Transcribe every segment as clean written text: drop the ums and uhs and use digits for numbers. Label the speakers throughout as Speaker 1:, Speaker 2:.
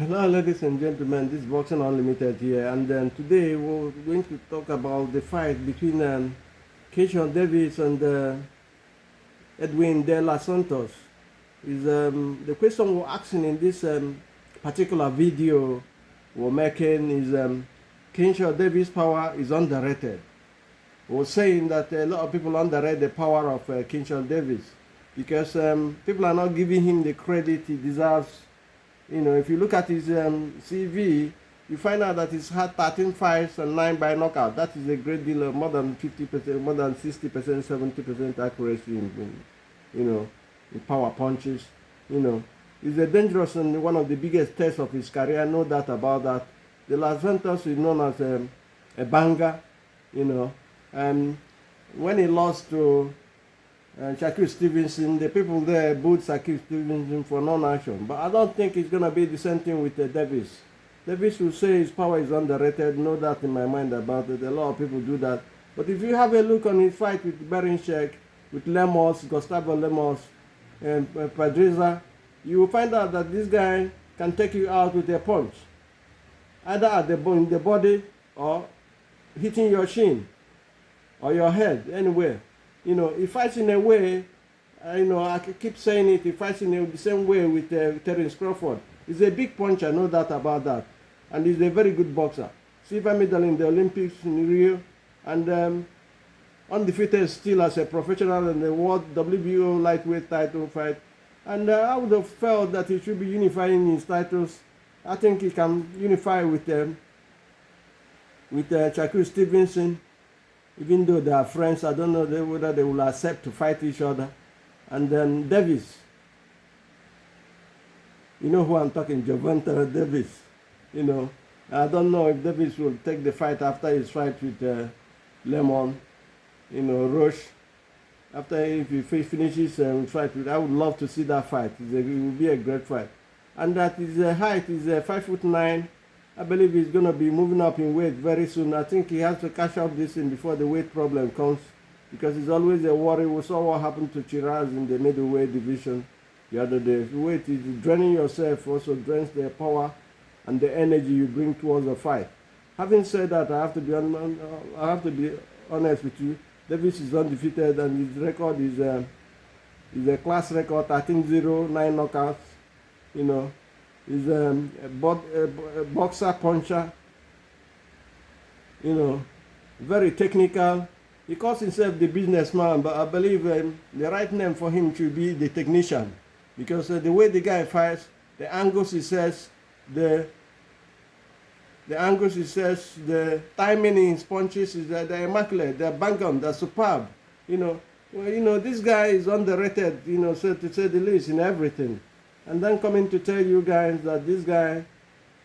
Speaker 1: Hello, ladies and gentlemen. This is Boxing Unlimited here, and today we're going to talk about the fight between Keyshawn Davis and Edwin de Los Santos. Is the question we're asking in this particular video we're making is Keyshawn Davis' power is underrated. We're saying that a lot of people underrate the power of Keyshawn Davis because people are not giving him the credit he deserves. You know, if you look at his CV, you find out that he's had 13 fights and 9 by knockout. That is a great deal of more than 50%, more than 60%, 70% accuracy in power punches. You know, he's a dangerous and one of the biggest tests of his career, no doubt about that. De Los Santos is known as a banger, you know, and when he lost to Shaquille Stevenson, the people there booed Shaquille Stevenson for non-action. But I don't think it's going to be the same thing with Davis. Davis will say his power is underrated, no doubt in my mind about it. A lot of people do that. But if you have a look on his fight with Berinchek, with Lemos, Gustavo Lemos, and Padreza, you will find out that this guy can take you out with a punch. Either at in the body or hitting your chin or your head, anywhere. You know, he fights in a way, I keep saying it, he fights in the same way with Terence Crawford. He's a big puncher, no doubt about that. And he's a very good boxer. Silver medal in the Olympics in Rio, and undefeated still as a professional in the world WBO lightweight title fight. And I would have felt that he should be unifying his titles. I think he can unify with Shaquille Stevenson. Even though they are friends, I don't know whether they will accept to fight each other. And then Davis. You know who I'm talking, Gervonta Davis. You know, I don't know if Davis will take the fight after his fight with Lemon, Roche. After if he finishes fight with, I would love to see that fight. It will be a great fight. And that his height is 5'9". I believe he's going to be moving up in weight very soon. I think he has to catch up this in before the weight problem comes, because it's always a worry. We saw what happened to Chiraz in the middleweight division the other day. Weight is draining yourself, also drains the power and the energy you bring towards the fight. Having said that, I have to be honest with you. Davis is undefeated, and his record is a class record, 13-0, 9 knockouts. You know. He's a boxer, puncher, very technical. He calls himself the businessman, but I believe the right name for him should be the technician, because the way the guy fights, the angles he says, the timing in his punches is they're immaculate, they're bang on, they're superb. This guy is underrated, so to say the least, in everything. And then coming to tell you guys that this guy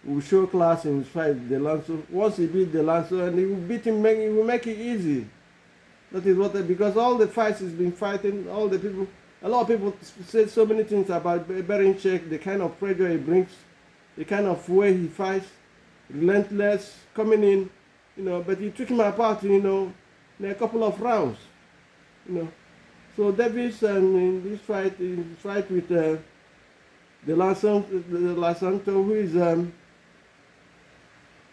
Speaker 1: will show class in his fight with De Lanzo. Once he beat De Lanzo, and he will beat him, he will make it easy. That is because all the fights he's been fighting, a lot of people say so many things about Berinchek, the kind of pressure he brings, the kind of way he fights, relentless, coming in, but he took him apart, in a couple of rounds, So Davis, and in this fight, with De Los Santos, who is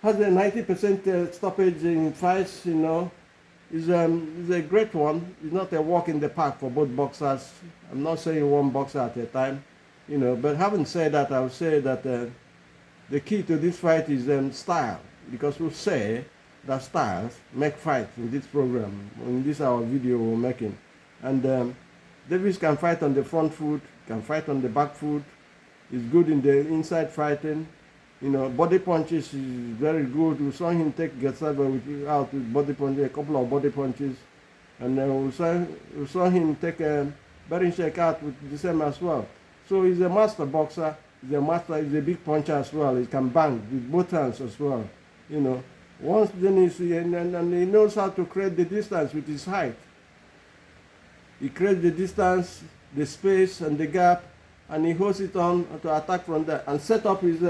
Speaker 1: has a 90% stoppage in fights, is a great one. It's not a walk in the park for both boxers. I'm not saying one boxer at a time, But having said that, I would say that the key to this fight is style, because we say that styles make fights in this program, in this our video we're making. And Davis can fight on the front foot, can fight on the back foot. He's good in the inside fighting. Body punches is very good. We saw him take Getsaba out with body punches, a couple of body punches. And we saw him take Berinchek out with the same as well. So he's a master boxer. He's a big puncher as well. He can bang with both hands as well. Once then and he knows how to create the distance with his height. He creates the distance, the space and the gap, and he holds it on to attack from there and set up his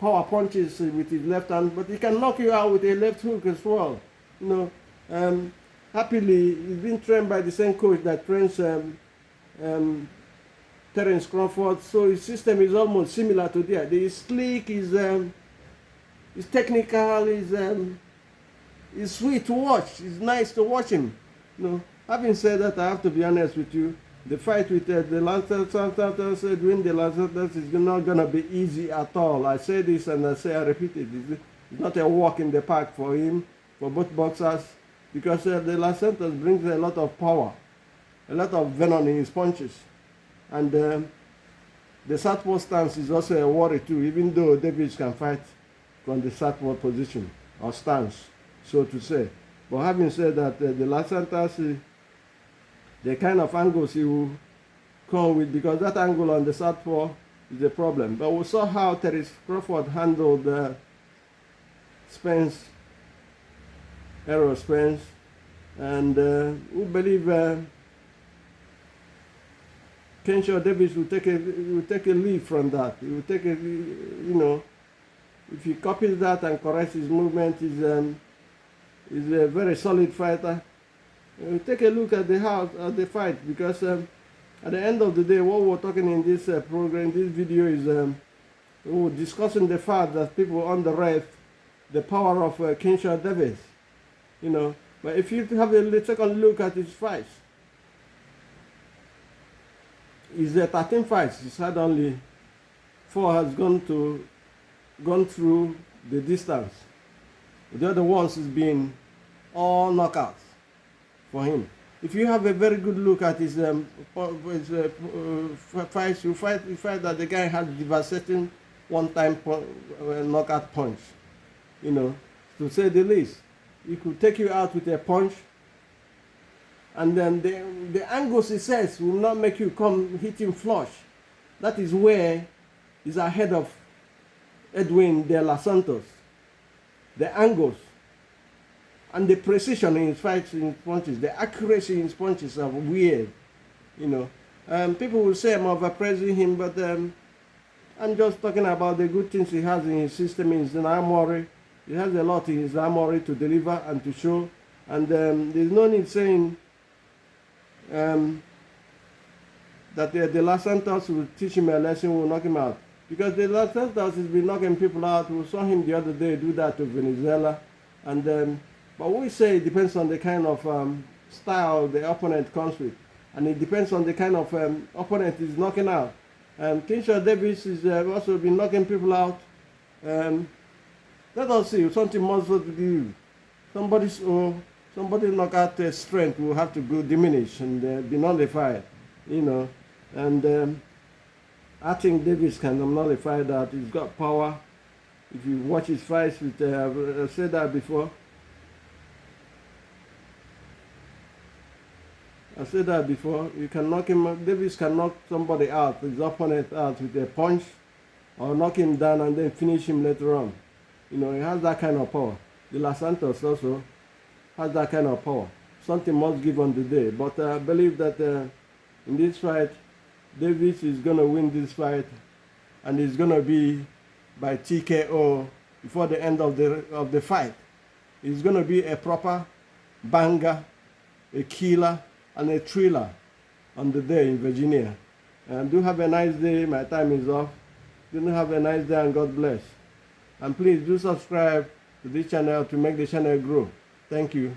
Speaker 1: power punches with his left hand, but he can knock you out with a left hook as well. Happily, he's been trained by the same coach that trains Terence Crawford. So his system is almost similar to theirs. He's slick, he's technical, he's sweet to watch. It's nice to watch him. You know, having said that, I have to be honest with you. The fight with de Los Santos, Edwin de Los Santos is not going to be easy at all. I say this and I repeat it. It's not a walk in the park for him, for both boxers, because de Los Santos brings a lot of power, a lot of venom in his punches. And the southpaw stance is also a worry too, even though Davies can fight from the southpaw position, or stance, so to say. But having said that, de Los Santos, the kind of angles he will come with, because that angle on the southpaw is a problem. But we saw how Terence Crawford handled Spence, Errol Spence, and we believe Keyshawn Davies will take a lead from that. He will take a, you know, if he copies that and corrects his movement, he's a very solid fighter. We'll take a look at the fight, because at the end of the day, what we're talking in this program, this video, is we're discussing the fact that people underrate the power of Keyshawn Davies. You know, but if you have a second look at his fights, he's 13 fights. He's had only 4 has gone through the distance. The other ones has been all knockouts for him. If you have a very good look at his fights, you find that the guy has devastating one-time knockout punch. You know, to say the least. He could take you out with a punch, and then the angles he says will not make you come hit him flush. That is where he's ahead of Edwin de Los Santos. The angles and the precision in his fights, in his punches, the accuracy in his punches are weird. You know, people will say I'm overpraising him, but I'm just talking about the good things he has in his system, in his armory. He has a lot in his armory to deliver and to show, and there's no need saying that de Los Santos will teach him a lesson, will knock him out. Because de Los Santos has been knocking people out. We saw him the other day do that to Venezuela. And but we say it depends on the kind of style the opponent comes with. And it depends on the kind of opponent he's knocking out. Keyshawn Davies has also been knocking people out. Let us see, something must do. Somebody knockout strength will have to go diminish and be nullified, you know. And I think Davies can nullify that. He's got power. If you watch his fights with, I've said that before. You can knock him. Davies can knock somebody out, his opponent out with a punch, or knock him down and then finish him later on. You know, he has that kind of power. De Los Santos also has that kind of power. Something must give on the day. But I believe that in this fight, Davies is going to win this fight, and it's going to be by TKO before the end of the fight. It's going to be a proper banger, a killer, and a thriller on the day in Virginia. And do have a nice day. My time is off. Do have a nice day, and God bless. And please do subscribe to this channel to make the channel grow. Thank you.